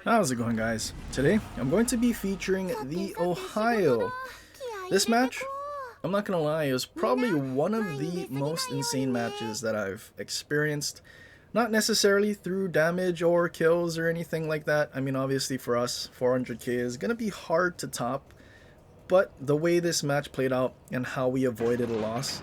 How's it going, guys? Today I'm going to be featuring the Ohio. This match, I'm not gonna lie, is probably one of the most insane matches that I've experienced. Not necessarily through damage or kills or anything like that. I mean, obviously for us, 400k is gonna be hard to top, but the way this match played out and how we avoided a loss,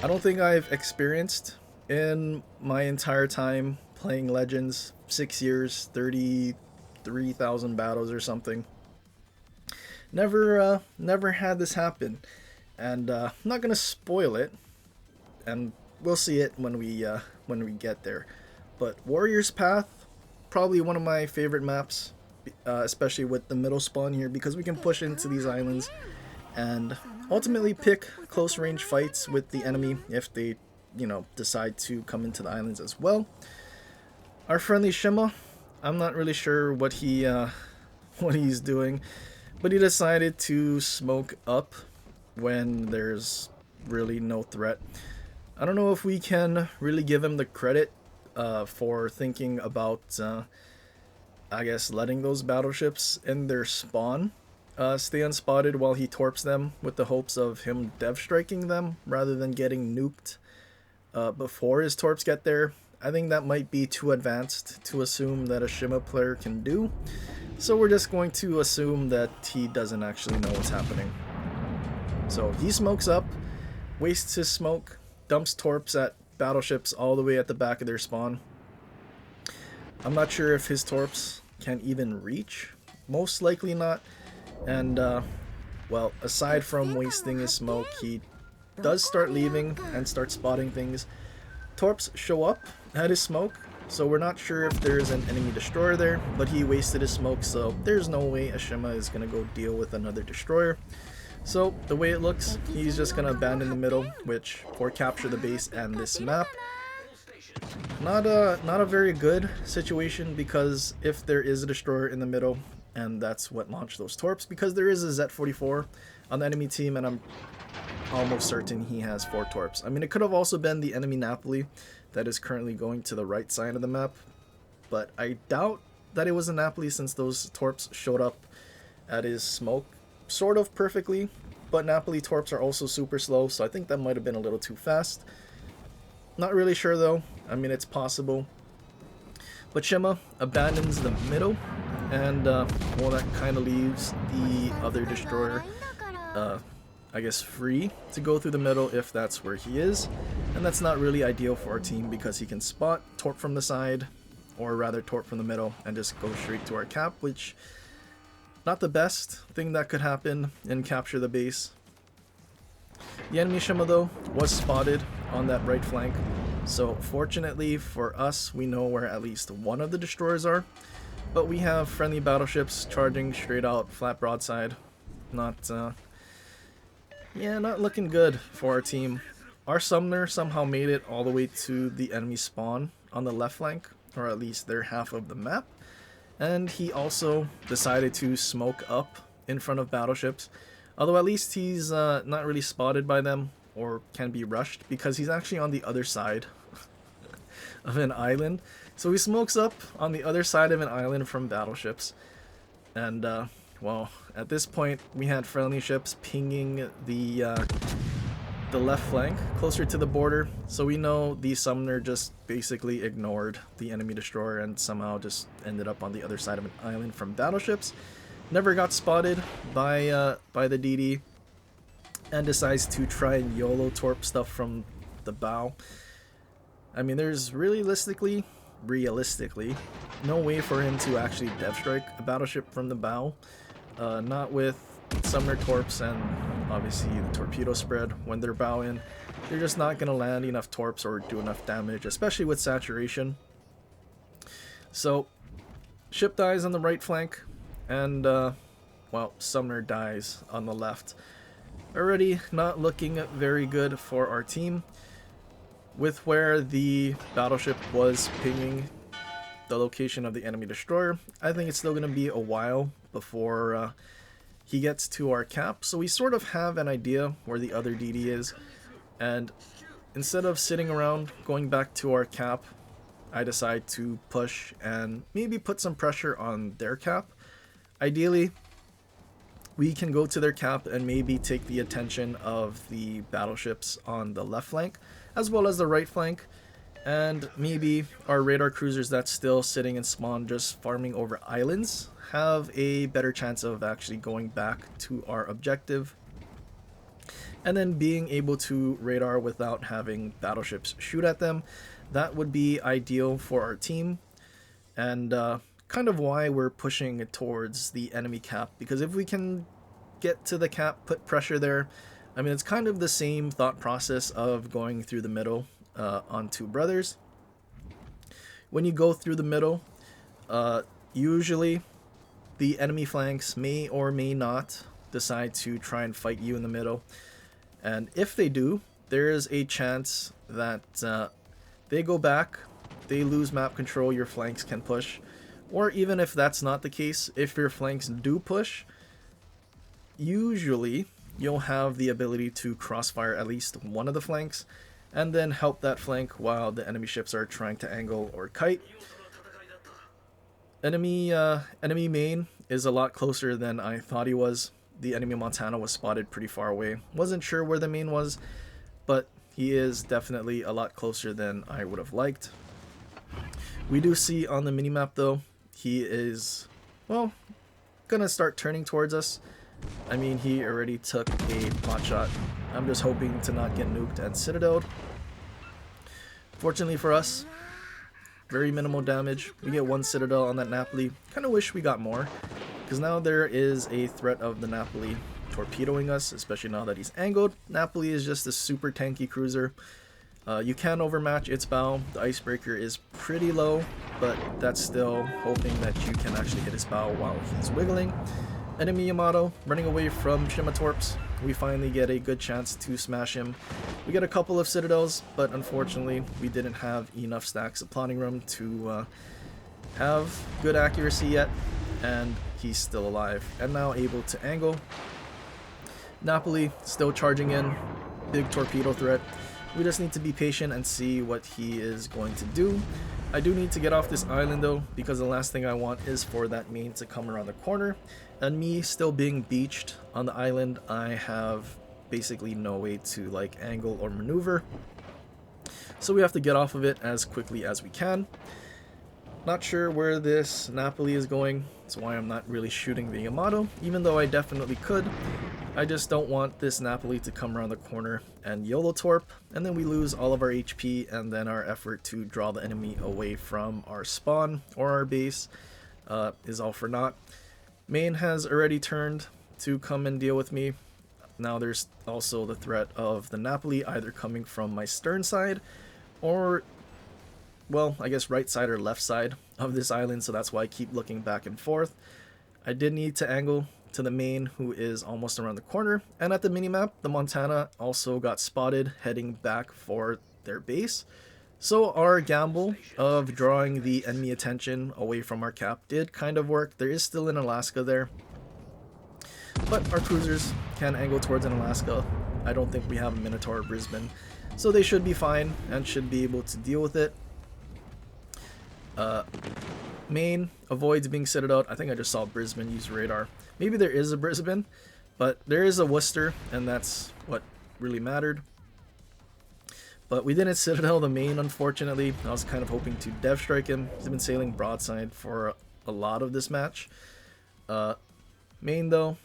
I don't think I've experienced in my entire time playing Legends. 6 years, 33,000 battles or something. Never had this happen, and I'm not gonna spoil it, and we'll see it when we get there. But Warrior's Path, probably one of my favorite maps, especially with the middle spawn here, because we can push into these islands and ultimately pick close range fights with the enemy if they, decide to come into the islands as well. Our friendly Shima, I'm not really sure what he's doing, but he decided to smoke up when there's really no threat. I don't know if we can really give him the credit for thinking about, I guess, letting those battleships in their spawn stay unspotted while he torps them with the hopes of him dev striking them rather than getting nuked before his torps get there. I think that might be too advanced to assume that a Shima player can do, so we're just going to assume that he doesn't actually know what's happening. So he smokes up, wastes his smoke, dumps torps at battleships all the way at the back of their spawn. I'm not sure if his torps can even reach, most likely not, and well, aside from wasting his smoke, he does start leaving and start spotting things. Torps show up at his smoke, so we're not sure if there's an enemy destroyer there, but he wasted his smoke, so there's no way a Shima is gonna go deal with another destroyer. So the way it looks, he's just gonna abandon the middle, which for capture the base and this map, not a very good situation, because if there is a destroyer in the middle, and that's what launched those torps, because there is a Z-44 on the enemy team, and I'm almost certain he has 4 torps. I mean, it could have also been the enemy Napoli that is currently going to the right side of the map, but I doubt that it was a Napoli since those torps showed up at his smoke sort of perfectly, but Napoli torps are also super slow, so I think that might have been a little too fast. Not really sure though. I mean, it's possible. But Shima abandons the middle, and well, that kind of leaves the other destroyer I guess free to go through the middle if that's where he is, and that's not really ideal for our team because he can spot, torp from the side, or rather torp from the middle and just go straight to our cap, which not the best thing that could happen and capture the base. The enemy Shima though was spotted on that right flank, so fortunately for us we know where at least one of the destroyers are, but we have friendly battleships charging straight out flat broadside. Not looking good for our team. Our summoner somehow made it all the way to the enemy spawn on the left flank, or at least their half of the map, and he also decided to smoke up in front of battleships, although at least he's not really spotted by them or can be rushed because he's actually on the other side of an island. So he smokes up on the other side of an island from battleships, and well, at this point we had friendly ships pinging the left flank closer to the border, so we know the summoner just basically ignored the enemy destroyer and somehow just ended up on the other side of an island from battleships. Never got spotted by the DD, and decides to try and YOLO torp stuff from the bow. I mean, there's realistically no way for him to actually dev strike a battleship from the bow. Not with summoner torps and obviously the torpedo spread. When they're bow in, they're just not going to land enough torps or do enough damage, especially with saturation. So ship dies on the right flank, and well, summoner dies on the left. Already not looking very good for our team, with where the battleship was pinging the location of the enemy destroyer. I think it's still going to be a while before he gets to our cap, so we sort of have an idea where the other DD is, and instead of sitting around going back to our cap I decide to push and maybe put some pressure on their cap. Ideally, we can go to their cap and maybe take the attention of the battleships on the left flank as well as the right flank, and maybe our radar cruisers that's still sitting in spawn just farming over islands have a better chance of actually going back to our objective and then being able to radar without having battleships shoot at them. That would be ideal for our team, and kind of why we're pushing towards the enemy cap, because if we can get to the cap, put pressure there, I mean, it's kind of the same thought process of going through the middle on Two Brothers. When you go through the middle, usually the enemy flanks may or may not decide to try and fight you in the middle, and if they do, there is a chance that they go back, they lose map control, your flanks can push. Or even if that's not the case, if your flanks do push, usually you'll have the ability to crossfire at least one of the flanks and then help that flank while the enemy ships are trying to angle or kite. Enemy main is a lot closer than I thought he was. The enemy Montana was spotted pretty far away. Wasn't sure where the main was, but he is definitely a lot closer than I would have liked. We do see on the minimap though, he is, well, gonna start turning towards us. I mean, he already took a pot shot. I'm just hoping to not get nuked and citadeled. Fortunately for us, very minimal damage. We get one citadel on that Napoli. Kind of wish we got more, because now there is a threat of the Napoli torpedoing us, especially now that he's angled. Napoli is just a super tanky cruiser. You can overmatch its bow. The icebreaker is pretty low, but that's still hoping that you can actually hit his bow while he's wiggling. Enemy Yamato running away from Shimatorps. We finally get a good chance to smash him. We get a couple of citadels, but unfortunately we didn't have enough stacks of plotting room to have good accuracy yet, and he's still alive and now able to angle. Napoli still charging in, big torpedo threat. We just need to be patient and see what he is going to do. I do need to get off this island though, because the last thing I want is for that main to come around the corner, and me still being beached on the island, I have basically no way to like angle or maneuver. So we have to get off of it as quickly as we can. Not sure where this Napoli is going. That's why I'm not really shooting the Yamato, even though I definitely could. I just don't want this Napoli to come around the corner and YOLO torp, and then we lose all of our HP, and then our effort to draw the enemy away from our spawn or our base is all for naught. Main has already turned to come and deal with me. Now there's also the threat of the Napoli either coming from my stern side or, well, I guess right side or left side of this island, so that's why I keep looking back and forth. I did need to angle to the main, who is almost around the corner, and at the minimap, the Montana also got spotted heading back for their base. So our gamble of drawing the enemy attention away from our cap did kind of work. There is still an Alaska there, but our cruisers can angle towards an Alaska. I don't think we have a Minotaur or Brisbane, so they should be fine and should be able to deal with it. Main avoids being citadeled. I think I just saw Brisbane use radar. Maybe there is a Brisbane, but there is a Worcester, and that's what really mattered. But we didn't citadel the main, unfortunately. I was kind of hoping to dev strike him. He's been sailing broadside for a lot of this match. Main though,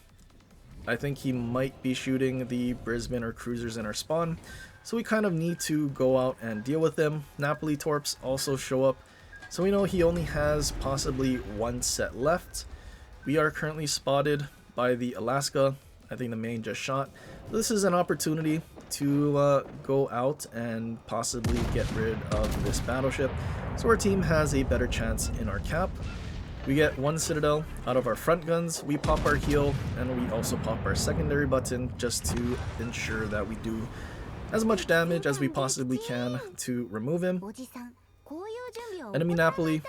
I think he might be shooting the Brisbane or cruisers in our spawn, so we kind of need to go out and deal with them. Napoli torps also show up, so we know he only has possibly one set left. We are currently spotted by the Alaska. I think the main just shot. This is an opportunity to go out and possibly get rid of this battleship, so our team has a better chance in our cap. We get one citadel out of our front guns, we pop our heal, and we also pop our secondary button just to ensure that we do as much damage as we possibly can to remove him. Enemy Napoli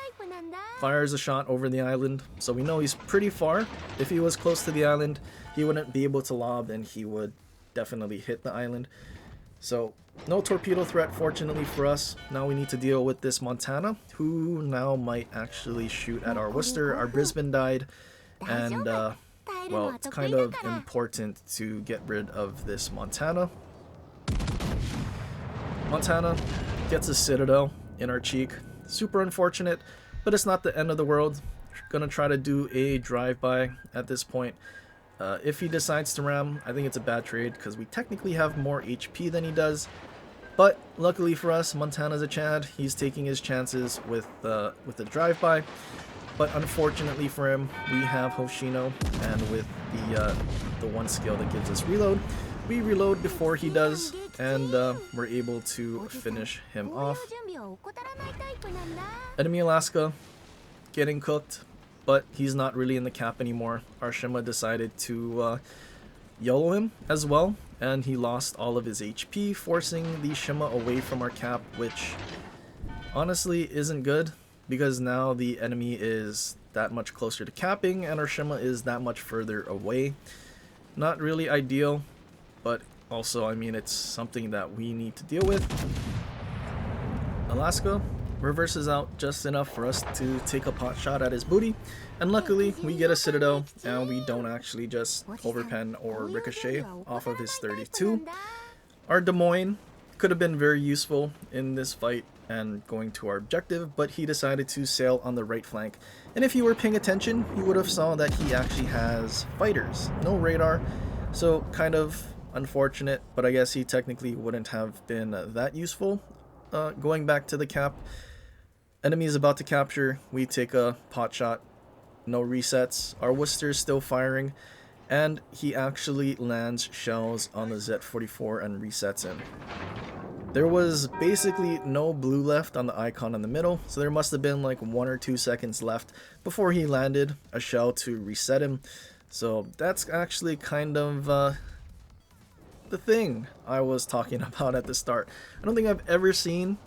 fires a shot over the island, so we know he's pretty far. If he was close to the island, he wouldn't be able to lob and he would definitely hit the island. So no torpedo threat, fortunately for us. Now we need to deal with this Montana, who now might actually shoot at our Worcester. Our Brisbane died, and well, it's kind of important to get rid of this Montana. Montana gets a Citadel in our cheek. Super unfortunate, but it's not the end of the world. Gonna try to do a drive-by at this point. If he decides to ram, I think it's a bad trade because we technically have more HP than he does. But luckily for us, Montana's a Chad. He's taking his chances with the drive-by. But unfortunately for him, we have Hoshino, and with the one skill that gives us reload, we reload before he does, and we're able to finish him off. Enemy Alaska getting cooked, but he's not really in the cap anymore. Our Shima decided to YOLO him as well, and he lost all of his HP, forcing the Shima away from our cap, which honestly isn't good, because now the enemy is that much closer to capping, and our Shima is that much further away. Not really ideal, but also, I mean, it's something that we need to deal with. Alaska reverses out just enough for us to take a pot shot at his booty, and luckily we get a Citadel and we don't actually just overpen or ricochet off of his 32. Our Des Moines could have been very useful in this fight and going to our objective, but he decided to sail on the right flank, and if you were paying attention you would have saw that he actually has fighters, no radar, so kind of unfortunate, but I guess he technically wouldn't have been that useful. Going back to the cap, enemy is about to capture, we take a pot shot, no resets, our Worcester is still firing, and he actually lands shells on the Z44 and resets him. There was basically no blue left on the icon in the middle, so there must have been like 1 or 2 seconds left before he landed a shell to reset him. So that's actually kind of the thing I was talking about at the start. I don't think I've ever seen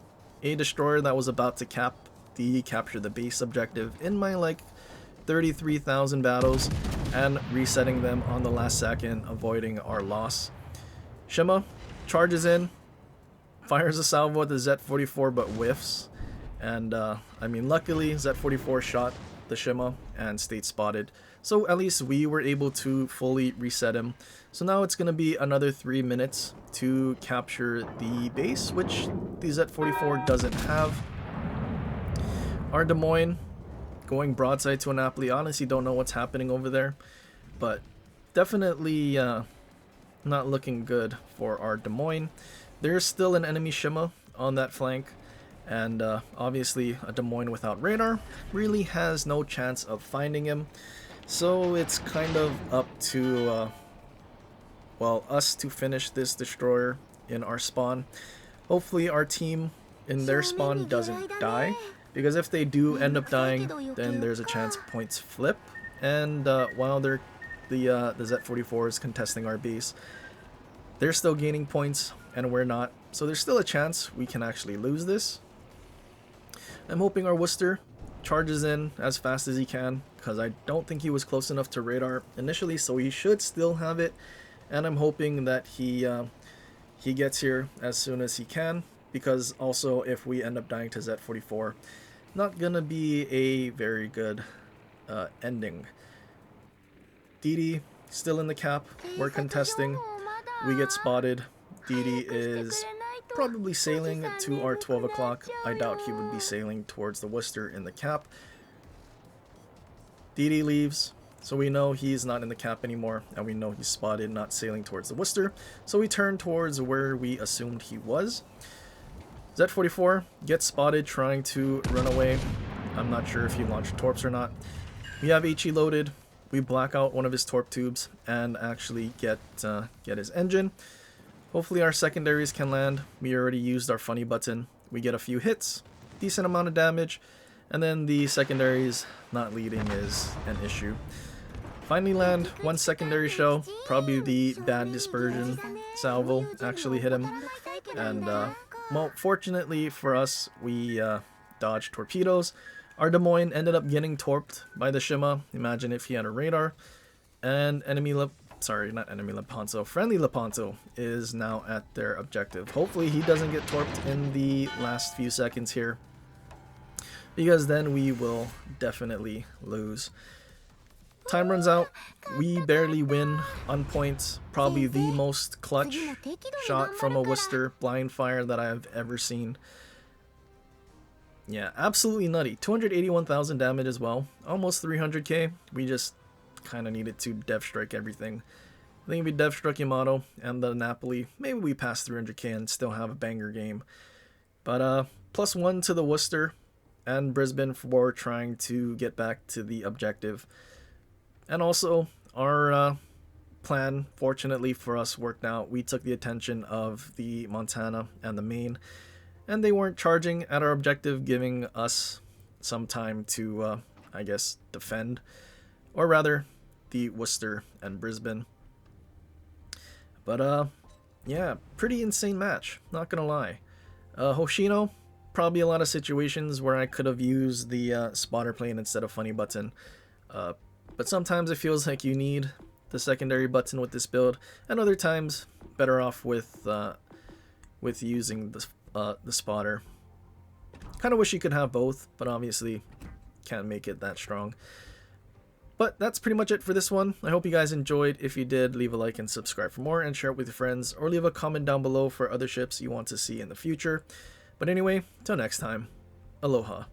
a destroyer that was about to capture the base objective in my like 33,000 battles and resetting them on the last second, avoiding our loss. Shima charges in, fires a salvo at the Z44 but whiffs, and I mean, luckily Z44 shot the Shima and stayed spotted, so at least we were able to fully reset him. So now it's gonna be another 3 minutes to capture the base, which the Z44 doesn't have. Our Des Moines going broadside to Annapolis. Honestly, don't know what's happening over there, but definitely not looking good for our Des Moines. There's still an enemy Shima on that flank, and obviously a Des Moines without radar really has no chance of finding him. So it's kind of up to well, us to finish this destroyer in our spawn. Hopefully our team in their spawn doesn't die, because if they do end up dying, then there's a chance points flip, and while the Z44 is contesting our base, they're still gaining points and we're not, so there's still a chance we can actually lose this. I'm hoping our Worcester charges in as fast as he can, because I don't think he was close enough to radar initially, so he should still have it, and I'm hoping that he gets here as soon as he can, because also if we end up dying to Z44, not gonna be a very good ending. DD still in the cap, we're contesting, we get spotted. DD is probably sailing to our 12 o'clock. I doubt he would be sailing towards the Worcester in the cap. DD leaves, so we know he's not in the cap anymore, and we know he's spotted not sailing towards the Worcester, so we turn towards where we assumed he was. Z44 gets spotted trying to run away. I'm not sure if he launched torps or not. We have HE loaded, we black out one of his torp tubes and actually get his engine. Hopefully our secondaries can land. We already used our funny button. We get a few hits, decent amount of damage, and then the secondaries not leading is an issue. Finally land one secondary shell, probably the bad dispersion salvo actually hit him, and well, fortunately for us, we dodged torpedoes. Our Des Moines ended up getting torped by the Shima. Imagine if he had a radar. And enemy sorry, not enemy Lepanto, friendly Lepanto is now at their objective. Hopefully he doesn't get torped in the last few seconds here, because then we will definitely lose. Time runs out. We barely win on points. Probably the most clutch shot from a Worcester blind fire that I've ever seen. Yeah, absolutely nutty. 281,000 damage as well. Almost 300k. We just kind of needed to dev strike everything. I think we dev struck Yamato and the Napoli. Maybe we pass 300k and still have a banger game. But +1 to the Worcester and Brisbane for trying to get back to the objective. And also, our plan, fortunately for us, worked out. We took the attention of the Montana and the Maine, and they weren't charging at our objective, giving us some time to, I guess, defend. Or rather, the Worcester and Brisbane. But, yeah, pretty insane match, not gonna lie. Hoshino, probably a lot of situations where I could have used the spotter plane instead of funny button. But sometimes it feels like you need the secondary button with this build, and other times better off with using the spotter. Kind of wish you could have both, but obviously can't make it that strong. But that's pretty much it for this one. I hope you guys enjoyed. If you did, leave a like and subscribe for more, and share it with your friends, or leave a comment down below for other ships you want to see in the future. But anyway, till next time, aloha.